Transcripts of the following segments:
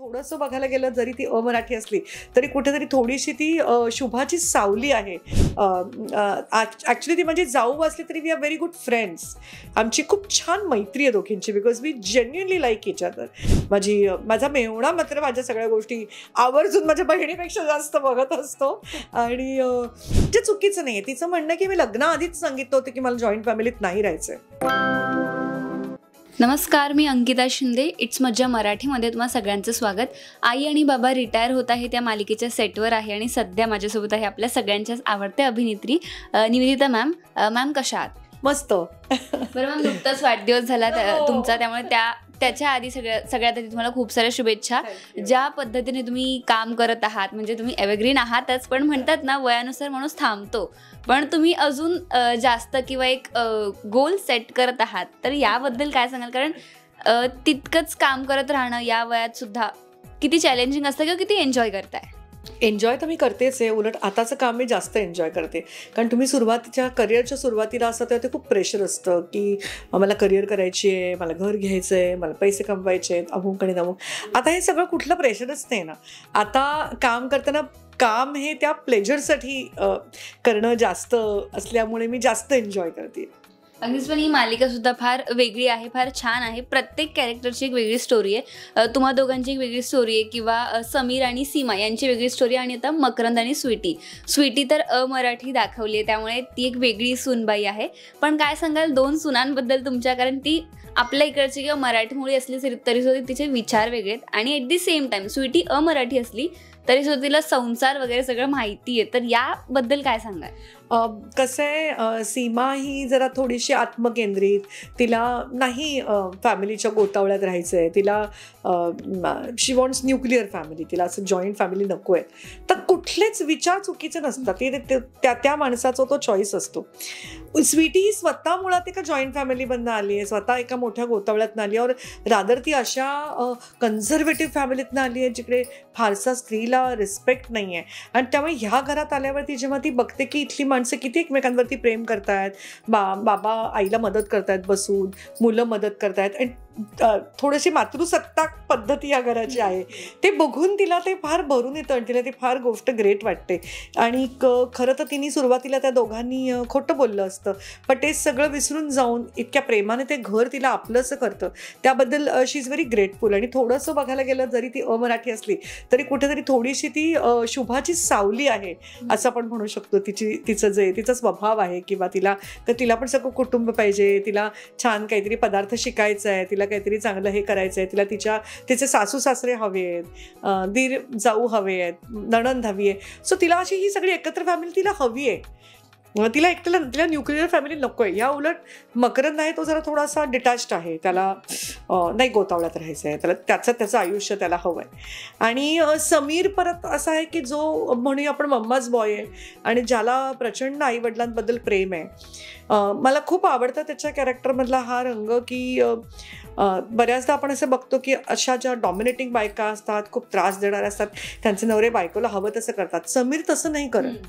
थोडंसं बघायला गेलं जरी ती अमराठी असली तरी कुठेतरी थोडीशी ती शुभाची सावली आहे. ॲक्च्युली ती माझी जाऊ असली तरी we are very good friends. आमची खूप छान मैत्री आहे दोघींची because we genuinely like each other. माझा मेहुणा मात्र माझ्या सगळ्या गोष्टी आवर्जून माझ्या बहिणीपेक्षा जास्त बघत असतो आणि जे चुकीचं नाही आहे. तिचं म्हणणं की मी लग्नाआधीच सांगितलं होतं की मला जॉईंट फॅमिलीत नाही राहायचंय. नमस्कार, मी अंकिता शिंदे. इट्स मज्जा मराठीमध्ये तुम्हा सगळ्यांचं स्वागत. आई आणि बाबा रिटायर होत आहे त्या मालिकेच्या सेटवर आहे आणि सध्या माझ्यासोबत आहे आपल्या सगळ्यांच्याच आवडत्या अभिनेत्री निवेदिता मॅम. मॅम कशा आहात? मस्त. बरं मॅम, नुकताच वाढदिवस झाला तुमचा, त्यामुळे त्याच्या आधी सगळ्यात आधी तुम्हाला खूप साऱ्या शुभेच्छा. ज्या पद्धतीने तुम्ही काम करत आहात, म्हणजे तुम्ही एव्हरग्रीन आहातच, पण म्हणतात ना वयानुसार माणूस थांबतो, पण तुम्ही अजून जास्त किंवा एक गोल सेट करत आहात, तर याबद्दल काय सांगाल? कारण तितकंच काम करत राहणं या वयात सुद्धा किती चॅलेंजिंग असतं किंवा किती एन्जॉय करताय? एन्जॉय तर मी करतेच आहे. उलट आताचं काम मी जास्त एन्जॉय करते. कारण तुम्ही करिअरच्या सुरुवातीला असतं तेव्हा ते खूप प्रेशर असतं की मला करिअर करायची आहे, मला घर घ्यायचं आहे, मला पैसे कमवायचे आहेत, अमुक आणि तमुक. आता हे सगळं कुठलं प्रेशरच नाही ना. आता काम करताना काम हे त्या प्लेजरसाठी करणं जास्त असल्यामुळे मी जास्त एन्जॉय करते. अगदीच. पण ही मालिका सुद्धा फार वेगळी आहे, फार छान आहे. प्रत्येक कॅरेक्टरची एक वेगळी स्टोरी आहे. तुम्हा दोघांची एक वेगळी स्टोरी आहे, किंवा समीर आणि सीमा यांची वेगळी स्टोरी, आणि आता मकरंद आणि स्वीटी तर अमराठी दाखवली आहे, त्यामुळे ती एक वेगळी सूनबाई आहे. पण काय सांगाल दोन सुनांबद्दल तुमच्या? कारण ती आपल्या इकडची किंवा मराठी मुळी असली तरी सुद्धा तिचे विचार वेगळे आहेत, आणि at the same time Sweety अमराठी असली तरी सुद्धा तिला संसार वगैरे सगळं माहिती आहे. तर याबद्दल काय सांगाल? कसं आहे, सीमा ही जरा थोडीशी आत्मकेंद्रित, तिला नाही फॅमिलीच्या गोतावळ्यात राहायचं आहे. तिला शी वॉन्ट्स न्यूक्लिअर फॅमिली, तिला असं जॉईंट फॅमिली नको आहे. तर कुठलेच विचार चुकीचे नसतात, ते त्या माणसाचा तो चॉईस असतो. स्वीटी ही स्वतः मुळात एका जॉईंट फॅमिलीमधनं आली आहे, स्वतः एका मोठ्या गोतावळ्यातनं आली आहे, और रादर ती अशा कन्झर्वेटिव्ह फॅमिलीतनं आली आहे जिकडे फारसा स्त्रीला रिस्पेक्ट नाही आहे. आणि त्यामुळे ह्या घरात आल्यावरती जेव्हा ती बघते की इथली माणसं किती एकमेकांवरती प्रेम करतायत, बाबा आईला मदत करतायत बसून, मुलं मदत करतायत, आणि थोडीशी मातृसत्ताक पद्धती या घराची आहे, ते बघून तिला ते फार भरून येतं आणि तिला ती फार गोष्ट ग्रेट वाटते. आणि खरं तर तिने सुरुवातीला त्या दोघांनी खोटं बोललं असतं, पण ते सगळं विसरून जाऊन इतक्या प्रेमाने ते घर तिला आपलंसं करतं, त्याबद्दल शी इज व्हेरी ग्रेटफुल. आणि थोडंसं बघायला गेलं जरी ती अमराठी असली तरी कुठेतरी थोडीशी ती शुभाची सावली आहे असं आपण म्हणू शकतो. तिचा स्वभाव आहे, किंवा तिला पण सगळं कुटुंब पाहिजे, तिला छान काहीतरी पदार्थ शिकायचं आहे, तिला काहीतरी चांगलं हे करायचं आहे, तिला तिचे सासू सासरे हवे आहेत, दीर जाऊ हवे आहेत, नणंद हवी आहे. सो तिला अशी ही सगळी एकत्र फॅमिली तिला हवी आहे. तिला न्यूक्लिअर फॅमिली नको आहे. या उलट मकरंद आहे तो जरा थोडासा डिटॅच्ड आहे, त्याला नाही गोतावळ्यात राहायचं आहे, त्याचं आयुष्य त्याला हवं आहे. आणि समीर परत असा आहे की जो म्हणूया आपण मम्माच बॉय आहे आणि ज्याला प्रचंड आईवडिलांबद्दल प्रेम आहे. मला खूप आवडतं त्याच्या कॅरेक्टरमधला हा रंग की बऱ्याचदा आपण असं बघतो की अशा ज्या डॉमिनेटिंग बायका असतात, खूप त्रास देणाऱ्या असतात, त्यांचे नवरे बायकोला हवं तसं करतात. समीर तसं नाही करत.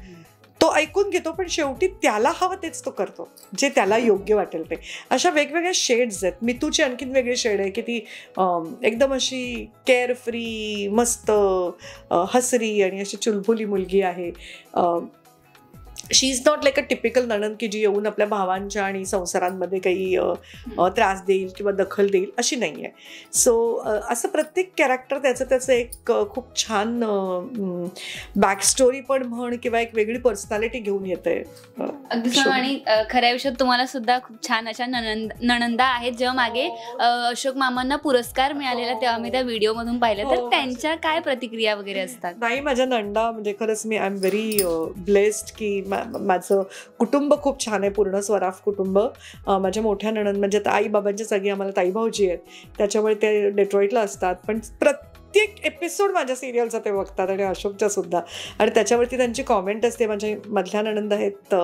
तो ऐकून घेतो, पण शेवटी त्याला हवं तेच तो करतो, जे त्याला योग्य वाटेल ते. अशा वेगवेगळ्या शेड्स आहेत. मितूची आणखीन वेगळी शेड आहे की ती एकदम अशी केअर फ्री, मस्त हसरी आणि अशी चुलबुली मुलगी आहे. She is not like a typical नणंद की जी येऊन आपल्या भावांच्या आणि संसारांमध्ये काही त्रास देईल किंवा दखल देईल, अशी नाही आहे. सो असं प्रत्येक कॅरेक्टर त्याचं एक खूप छान बॅक स्टोरी पण म्हण किंवा एक वेगळी पर्सनॅलिटी घेऊन येते. आणि खऱ्या आयुष्यात तुम्हाला सुद्धा खूप छान अशा नणंदा आहेत. जेव्हा मागे अशोक मामांना पुरस्कार मिळालेला तेव्हा मी त्या व्हिडिओमधून पाहिलं, तर त्यांच्या काय प्रतिक्रिया वगैरे असतात? नाही, माझ्या नंदा म्हणजे खरंच मी आय एम व्हेरी ब्लेस्ड की माझं कुटुंब खूप छान आहे, पूर्ण स्वराफ कुटुंब. माझ्या मोठ्या नणंद म्हणजे आई बाबांच्या सगळी आम्हाला ताई भाऊजी आहेत, त्याच्यामुळे ते डेट्रॉईटला असतात, पण प्रत्येक एपिसोड माझ्या सिरियलचा ते बघतात आणि अशोकच्या सुद्धा. आणि त्याच्यावरती त्यांची कॉमेंट असते. माझ्या मधल्या नणंद आहेत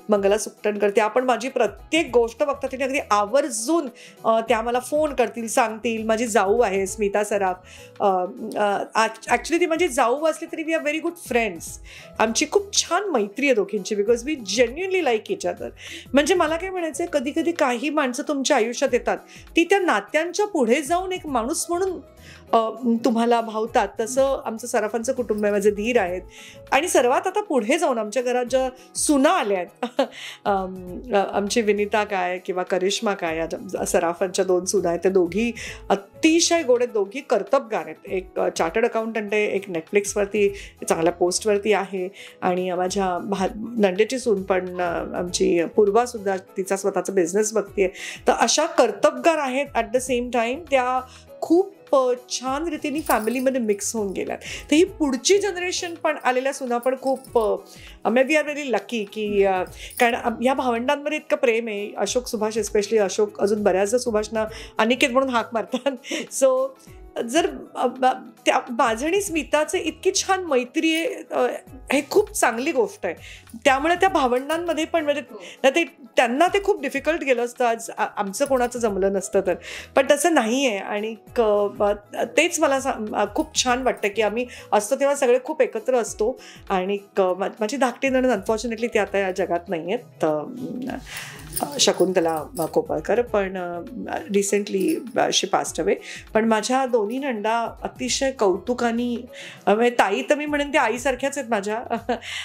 मंगला सुकटणकर, त्या पण माझी प्रत्येक गोष्ट बघतात, तिने अगदी आवर्जून त्या मला फोन करतील, सांगतील. माझी जाऊ आहे स्मिता सराफ, ॲक्च्युली ती माझी जाऊ असली तरी we are very good friends. आमची खूप छान मैत्री आहे दोघींची because we genuinely like each other. म्हणजे मला काय म्हणायचं आहे, कधी कधी काही माणसं तुमच्या आयुष्यात येतात, ती त्या नात्यांच्या पुढे जाऊन एक माणूस म्हणून तुम्हाला भावतात तसं आमचं सराफांचं कुटुंब आहे. माझे धीर आहेत. आणि सर्वात आता पुढे जाऊन आमच्या घरात ज्या सुना आल्या आहेत, आमची विनिता काय किंवा करिश्मा काय, या सराफांच्या 2 सुना आहेत. त्या दोघी अतिशय गोड आहेत, दोघी कर्तबगार आहेत. एक चार्टर्ड अकाउंटंट आहे, एक नेटफ्लिक्सवरती चांगल्या पोस्टवरती आहे. आणि माझ्या नंदेची सून पण आमची पूर्वासुद्धा तिचा स्वतःचा बिझनेस बघते. तर अशा कर्तबगार आहेत. ॲट द सेम टाईम त्या खूप छान रीतीने फॅमिलीमध्ये मिक्स होऊन गेल्यात. तर ही पुढची जनरेशन पण आलेल्या सुना पण खूप वी आर व्हेरी लकी की कारण या भावंडांमध्ये इतकं प्रेम आहे. अशोक सुभाष स्पेशली, अशोक अजून बऱ्याचदा सुभाषना अनिकेत म्हणून हाक मारतात. सो जर त्या माझं आणि स्मिताचे इतकी छान मैत्री आहे, हे खूप चांगली गोष्ट आहे. त्यामुळे त्या भावंडांमध्ये पण म्हणजे ते त्यांना ते खूप डिफिकल्ट गेलं असतं आज आमचं कोणाचं जमलं नसतं तर, पण तसं नाही आहे. आणि तेच मला खूप छान वाटतं की आम्ही असतो तेव्हा सगळे खूप एकत्र असतो. आणि माझी धाकटी नणंद अनफॉर्च्युनेटली ती आता या जगात नाही आहेत, शकुंतला कोपरकर, पण रिसेंटली शी पास्ड अवे. पण माझ्या दोन्ही नंदा अतिशय कौतुकाने, म्हणजे ताई तर मी म्हणेन त्या आईसारख्याच आहेत माझ्या.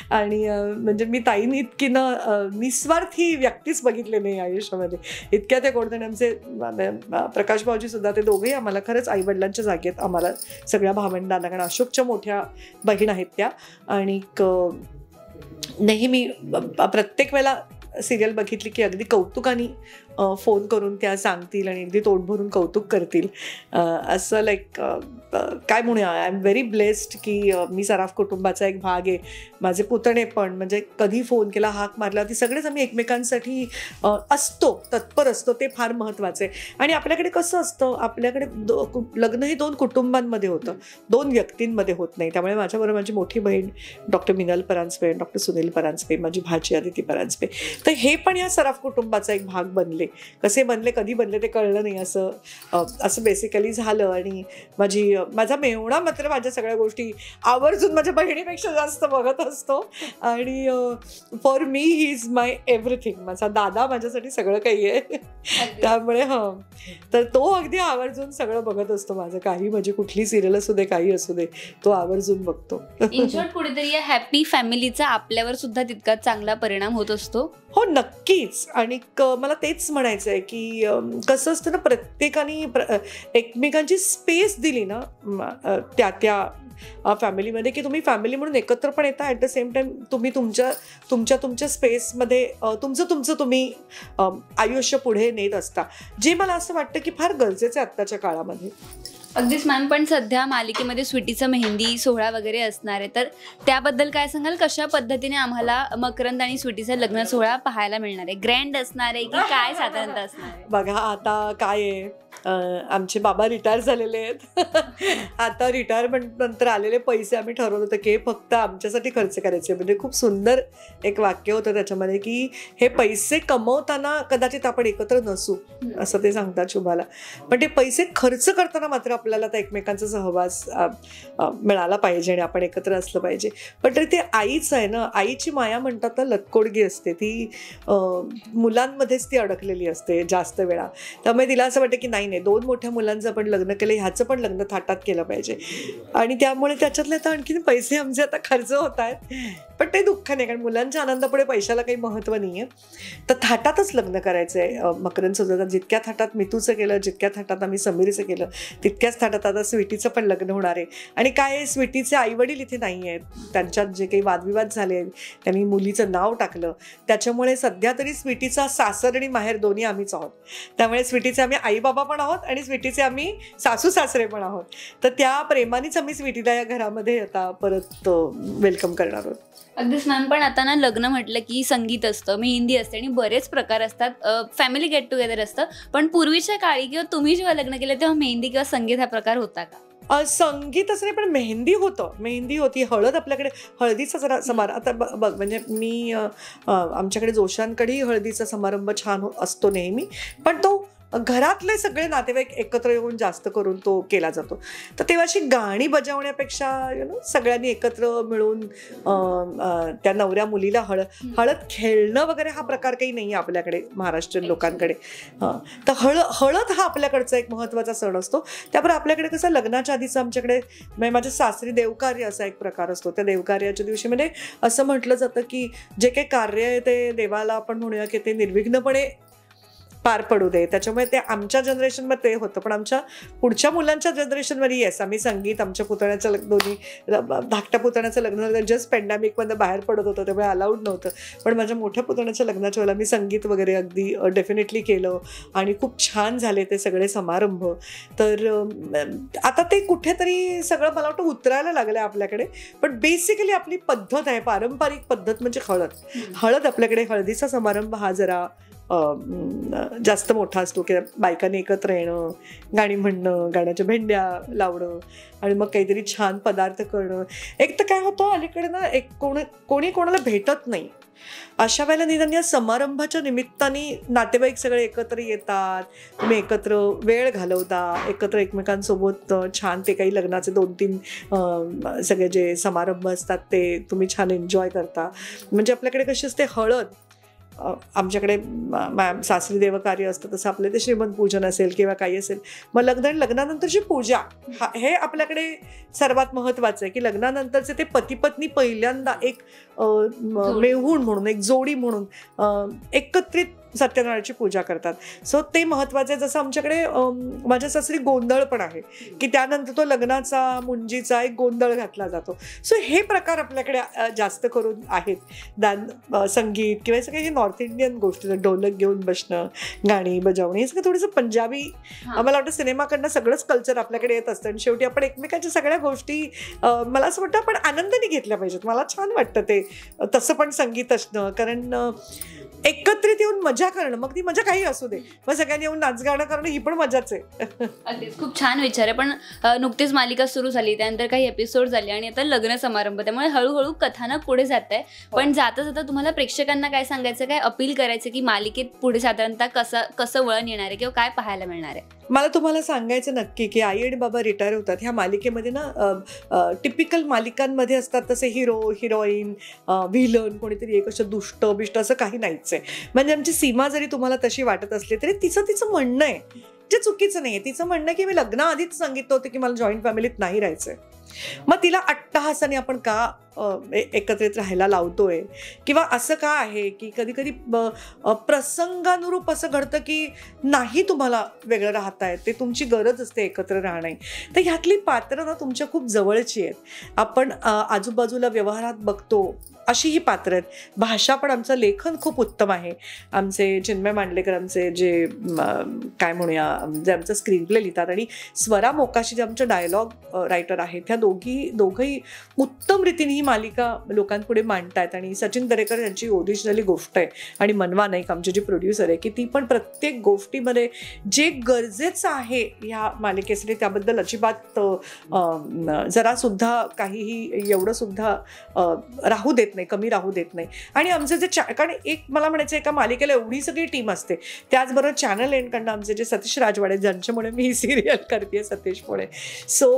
आणि म्हणजे मी ताईने इतकी निस्वार्थी व्यक्तीच बघितले नाही आयुष्यामध्ये, इतक्या त्या गोडधन. आमचे प्रकाश भाऊजी सुद्धा, ते दोघेही आम्हाला खरंच आईवडिलांच्या जागेत आम्हाला सगळ्या भावंडांना, कारण अशोकच्या मोठ्या बहीण आहेत त्या. आणि नेहमी प्रत्येक वेळेला सिरियल बघितली की अगदी कौतुकाने फोन करून त्या सांगतील आणि अगदी तोंड भरून कौतुक करतील. असं लाईक काय म्हणूया, आय एम व्हेरी ब्लेस्ड की मी सराफ कुटुंबाचा एक भाग आहे. माझे पुतणे पण म्हणजे कधी फोन केला, हाक मारला, ती सगळेच आम्ही एकमेकांसाठी असतो, तत्पर असतो. ते फार महत्त्वाचं आहे. आणि आपल्याकडे कसं असतं, आपल्याकडे लग्न हे 2 कुटुंबांमध्ये होतं, 2 व्यक्तींमध्ये होत नाही. त्यामुळे माझ्याबरोबर माझी मोठी बहीण डॉक्टर मिनल परांजपे, डॉक्टर सुनील परांजपे, माझी भाची अदिती परांजपे, तर हे पण या सराफ कुटुंबाचा एक भाग बनले. कसे बनले, कधी बनले ते कळलं नाही. असं बेसिकली झालं. आणि माझा मेहुणा मात्र माझ्या सगळ्या गोष्टी आवर्जून माझ्या बहिणीपेक्षा जास्त बघत असतो. आणि for me he is my everything. माझा दादा माझ्यासाठी सगळं काही आहे. त्यामुळे तर तो अगदी आवर्जून सगळं बघत असतो माझं. काही म्हणजे कुठली सिरियल असू दे, काही असू दे, तो आवर्जून बघतो. इन शॉर्ट कुठेतरी या हॅपी फॅमिलीचा आपल्यावर सुद्धा तितकाच चांगला परिणाम होत असतो. हो, नक्कीच. आणि मला तेच म्हणायचं आहे की कसं असतं ना, प्रत्येकाने एकमेकांची स्पेस दिली ना त्या फॅमिलीमध्ये, की तुम्ही फॅमिली म्हणून एकत्र पण येता, ॲट द सेम टाईम तुम्ही तुमच्या स्पेसमध्ये तुमचं तुम्ही आयुष्य पुढे नेत असता, जे मला असं वाटतं की फार गरजेचं आहे आत्ताच्या काळामध्ये. अगदीच मॅम, पण सध्या मालिकेमध्ये स्वीटीचं मेहंदी सोहळा वगैरे असणार आहे, तर त्याबद्दल काय सांगाल? कशा पद्धतीने आम्हाला मकरंद आणि स्वीटीचा लग्न सोहळा पाहायला मिळणार आहे? ग्रँड असणार आहे की काय साधारणतः असणार आहे? बघा आता काय आहे, आमचे बाबा रिटायर झालेले आहेत. आता रिटायरमेंट नंतर आलेले पैसे आम्ही ठरवलं होतं की फक्त आमच्यासाठी खर्च करायचे. म्हणजे खूप सुंदर एक वाक्य होतं त्याच्यामध्ये की हे पैसे कमवताना कदाचित आपण एकत्र नसू, असं ते सांगतात शुभाला, पण ते पैसे खर्च करताना मात्र आपल्याला त्या एकमेकांचा सहवास मिळाला पाहिजे आणि आपण एकत्र असलं पाहिजे. पण तरी ते आईच आहे ना, आईची माया म्हणतात ना लटकोडगी असते, ती मुलांमध्येच ती अडकलेली असते जास्त वेळा. त्यामुळे तिला असं वाटतं की नाही, 2 मोठ्या मुलांचं पण लग्न केलं, ह्याचं पण लग्न थाटात केलं पाहिजे. आणि त्यामुळे त्याच्यातले आता आणखीन पैसे आमचे आता खर्च होत आहेत. पण ते दुःख नाही, कारण मुलांच्या आनंदापुढे पैशाला काही महत्त्व नाही आहे. तर थाटातच लग्न करायचं आहे मकरंद सुद्धा. जितक्या थाटात मितूचं केलं, जितक्या थाटात आम्ही समीरचं केलं, तितक्याच थाटात आता स्वीटीचं पण लग्न होणार आहे. आणि काय, स्वीटीचे आईवडील इथे नाही आहेत, त्यांच्यात जे काही वादविवाद झाले, त्यांनी मुलीचं नाव टाकलं, त्याच्यामुळे सध्या तरी स्वीटीचा सासर आणि माहेर दोन्ही आम्हीच आहोत. त्यामुळे स्वीटीचे आम्ही आई बाबा पण आहोत आणि स्वीटीचे आम्ही सासू सासरे पण आहोत. तर त्या प्रेमानेच आम्ही स्वीटीला या घरामध्ये आता परत वेलकम करणार आहोत. अगदीच मॅम, पण आता ना लग्न म्हटलं की संगीत असतं, मेहंदी असते आणि बरेच प्रकार असतात, फॅमिली गेट टुगेदर असतं. पण पूर्वीच्या काळी किंवा तुम्ही जेव्हा लग्न केलं तेव्हा मेहंदी किंवा संगीत हा प्रकार होता का? संगीत असं नाही, पण मेहंदी होती. हळद आपल्याकडे, हळदीचा जरा समारंभ आता बघ, म्हणजे मी आमच्याकडे जोशांकडेही हळदीचा समारंभ छान असतो नेहमी, पण तो घरातले सगळे नातेवाईक एकत्र येऊन जास्त करून तो केला जातो. तर तेव्हा अशी गाणी बजावण्यापेक्षा सगळ्यांनी एकत्र मिळून त्या नवऱ्या मुलीला हळद खेळणं वगैरे हा प्रकार काही नाही आहे आपल्याकडे महाराष्ट्रीयन लोकांकडे. तर हळद हा आपल्याकडचा एक महत्त्वाचा सण असतो. त्याबरोबर आपल्याकडे कसं लग्नाच्या आधीचं आमच्याकडे माझ्या सासरी देवकार्य असा एक प्रकार असतो. त्या देवकार्याच्या दिवशी म्हणजे असं म्हटलं जातं की जे काही कार्य आहे ते देवाला आपण म्हणूया की ते निर्विघ्नपणे पार पडू दे. त्याच्यामुळे ते आमच्या जनरेशनमध्ये होतं, पण आमच्या पुढच्या मुलांच्या जनरेशनमध्ये येस आम्ही संगीत, आमच्या पुतण्याचं दोन्ही धाकट्या पुतण्याचं लग्न झालं जस्ट पॅन्डेमिकमध्ये बाहेर पडत होतं त्यामुळे अलाउड नव्हतं, पण माझ्या मोठ्या पुतण्याच्या लग्नाच्या वेळेला मी संगीत वगैरे अगदी डेफिनेटली केलं आणि खूप छान झाले ते सगळे समारंभ. तर आता ते कुठेतरी सगळं मला वाटतं उतरायला लागलं आहे आपल्याकडे, पण बेसिकली आपली पद्धत आहे, पारंपरिक पद्धत म्हणजे हळद आपल्याकडे हळदीचा समारंभ हा जरा जास्त मोठा असतो की बायकांनी एकत्र येणं, गाणी म्हणणं, गाण्याच्या भेंड्या लावणं आणि मग काहीतरी छान पदार्थ करणं. एक तर काय होतं अलीकडे ना कोणी कोणाला भेटत नाही, अशा वेळेला निदान या समारंभाच्या निमित्ताने नातेवाईक सगळे एकत्र येतात, तुम्ही एकत्र वेळ घालवता, एकत्र एकमेकांसोबत छान ते काही लग्नाचे 2-3 सगळे जे समारंभ असतात ते तुम्ही छान एन्जॉय करता. म्हणजे आपल्याकडे कशी असते हळद, आमच्याकडे सासरी देवकार्य असतं तसं आपलं ते श्रीमंत पूजन असेल किंवा काही असेल, मग लग्नानंतरची पूजा हे आपल्याकडे सर्वात महत्त्वाचं आहे की लग्नानंतरचे ते पती पत्नी पहिल्यांदा एक मेहूण म्हणून, एक जोडी म्हणून एकत्रित सत्यनारायणाची पूजा करतात. सो ते महत्त्वाचं आहे. जसं आमच्याकडे माझ्या सासरी गोंधळ पण आहे की त्यानंतर तो लग्नाचा मुंजीचा एक गोंधळ घातला जातो. सो हे प्रकार आपल्याकडे जास्त करून आहेत. संगीत किंवा सगळे हे नॉर्थ इंडियन गोष्टी, ढोलक घेऊन बसणं, गाणी बजावणी, हे सगळं थोडंसं पंजाबी आम्हाला वाटतं सिनेमाकडनं सगळंच कल्चर आपल्याकडे येत असतं आणि शेवटी आपण एकमेकांच्या सगळ्या गोष्टी मला असं वाटतं आपण आनंदाने घेतल्या पाहिजेत. मला छान वाटतं ते तसं पण संगीत असणं, कारण एकत्रित येऊन मजा करणं, मग ती मजा काही असू दे, मग सगळ्यांनी येऊन नाचगाणं करणं ही पण मजाच आहे. अगदीच खूप छान विचार आहे. पण नुकतीच मालिका सुरू झाली, त्यानंतर काही एपिसोड झाले आणि आता लग्न समारंभ, त्यामुळे हळूहळू कथानक पुढे जात आहे. पण जाता जाता तुम्हाला प्रेक्षकांना काय सांगायचं, काय अपील करायचं की मालिकेत पुढे साधारणतः कसं वळण येणार आहे किंवा काय पाहायला मिळणार आहे? मला तुम्हाला सांगायचं नक्की की आई आणि बाबा रिटायर होतात. ह्या मालिकेमध्ये ना टिपिकल मालिकांमध्ये असतात तसे हिरो हिरोईन व्हिलन कोणीतरी एक असं दुष्ट बिष्ट असं काही नाहीच आहे. म्हणजे आमची सीमा जरी तुम्हाला तशी वाटत असली तरी तिचं म्हणणं आहे जे चुकीचं नाही आहे. तिचं म्हणणं की मी लग्नाआधीच सांगितलं होतं की मला जॉईंट फॅमिलीत नाही राहायचंय, मग तिला अट्टहासाने आपण का एकत्रित राहायला लावतोय, किंवा असं का आहे की कधी कधी प्रसंगानुरूप असं घडतं की नाही तुम्हाला वेगळं राहताय, ते तुमची गरज असते एकत्र राहणे. तर ह्यातली पात्र ना तुमच्या खूप जवळची आहेत. आपण आजूबाजूला व्यवहारात बघतो अशी ही पात्र आहेत. भाषा पण आमचं लेखन खूप उत्तम आहे. आमचे चिन्मय मांडलेकर आमचे जे काय म्हणूया जे आमचं स्क्रीन प्ले लिहितात, आणि स्वरा मोकाशी जे आमचे डायलॉग रायटर आहेत, ह्या दोघंही उत्तम रीतीने ही मालिका लोकांपुढे मांडतायत. आणि सचिन दरेकर यांची ओरिजिनली गोष्ट आहे आणि मनवा नाईक आमची जी प्रोड्युसर आहे की ती पण प्रत्येक गोष्टीमध्ये जे गरजेचं आहे ह्या मालिकेसाठी त्याबद्दल अजिबात जरासुद्धा काहीही एवढं सुद्धा राहू देत नाही, कमी राहू देत नाही. आणि आमचे जे कारण एक मला म्हणायचं एका मालिकेला एवढी सगळी टीम असते, त्याचबरोबर चॅनल एंडकडनं आमचे जे सतीश राजवाडे ज्यांच्यामुळे मी ही सिरियल करते सतीश पुणे, सो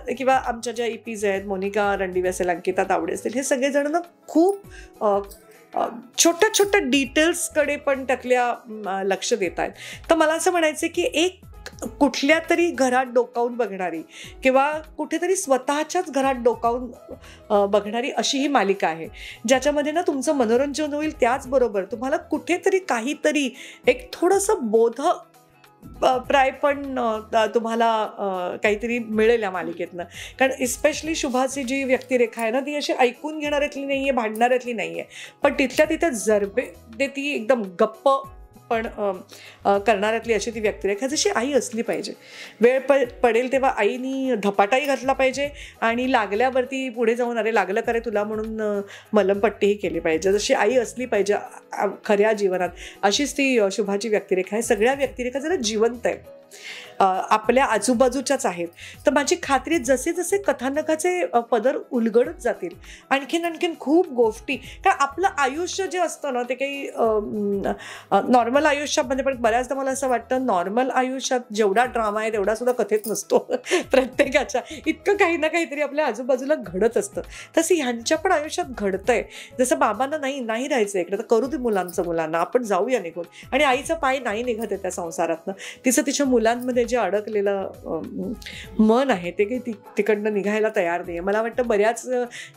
किंवा आमच्या ज्या EPs आहेत मोनिका रणदिवे असेल, अंकिता तावडे असतील, हे सगळेजण ना खूप छोट्या छोट्या डिटेल्सकडे पण त्यातल्या लक्ष देत आहेत. तर मला असं म्हणायचं की एक कुठल्या तरी घरात डोकावून बघणारी किंवा कुठेतरी स्वतःच्याच घरात डोकावून बघणारी अशी ही मालिका आहे, ज्याच्यामध्ये ना तुमचं मनोरंजन होईल, त्याचबरोबर तुम्हाला कुठेतरी काहीतरी एक थोडंसं बोध प्राय पण तुम्हाला काहीतरी मिळेल या मालिकेतनं. कारण इस्पेशली शुभाची जी व्यक्तिरेखा आहे ना ती अशी ऐकून घेणाऱ्यातली नाही आहे, भांडणाऱ्यातली नाही आहे, पण तिथल्या तिथे जरबे ते ती एकदम गप्प पण करणाऱ्यातली अशी ती व्यक्तिरेखा जशी आई असली पाहिजे. वेळ पडेल तेव्हा आईनी धपाटाही घातला पाहिजे आणि लागल्यावरती पुढे जाऊन अरे लागलं करे तुला म्हणून मलमपट्टीही केली पाहिजे. जशी आई असली पाहिजे खऱ्या जीवनात, अशीच ती शुभाची व्यक्तिरेखा आहे. सगळ्या व्यक्तिरेखा जरा जिवंत आहे. आपल्या आजूबाजूच्याच आहेत. तर माझी खात्री आहे जसे जसे कथानकाचे पदर उलगडत जातील आणखीन खूप गोष्टी, कारण आपलं आयुष्य जे असतं ना ते काही नॉर्मल आयुष्यामध्ये, पण बऱ्याचदा मला असं वाटतं नॉर्मल आयुष्यात जेवढा ड्रामा आहे तेवढा सुद्धा कथेत नसतो प्रत्येकाच्या. इतकं काही ना काहीतरी आपल्या आजूबाजूला घडत असतं. तसं ह्यांच्या पण आयुष्यात घडतंय. जसं बाबांना नाही राहायचं इकडे, तर करू दे मुलांना, आपण जाऊया निघून. आणि आईचा पाय नाही निघत आहे त्या संसारातनं. तिच्या मुलांमध्ये जे अडकलेलं मन आहे ते काही तिकडनं निघायला तयार नाही आहे. मला वाटतं बऱ्याच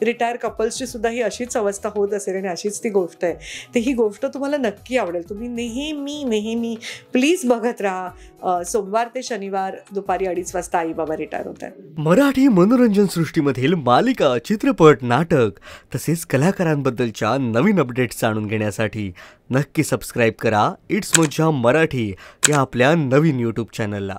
रिटायर कपल्सची सुद्धा ही अशीच अवस्था होत असेल आणि अशीच ती गोष्ट आहे. तर ही गोष्ट तुम्हाला नक्की आवडेल. तुम्ही नेहमी प्लीज बघत राहा. सोमवार ते शनिवार दुपारी 2:30 वाजता आई बाबा रिटायर होत आहे. मराठी मनोरंजन सृष्टीमधील मालिका, चित्रपट, नाटक तसेच कलाकारांबद्दलच्या नवीन अपडेट्स जाणून घेण्यासाठी नक्की सबस्क्राईब करा इट्स मज्जा मराठी या आपल्या नवीन यूट्यूब चॅनलला.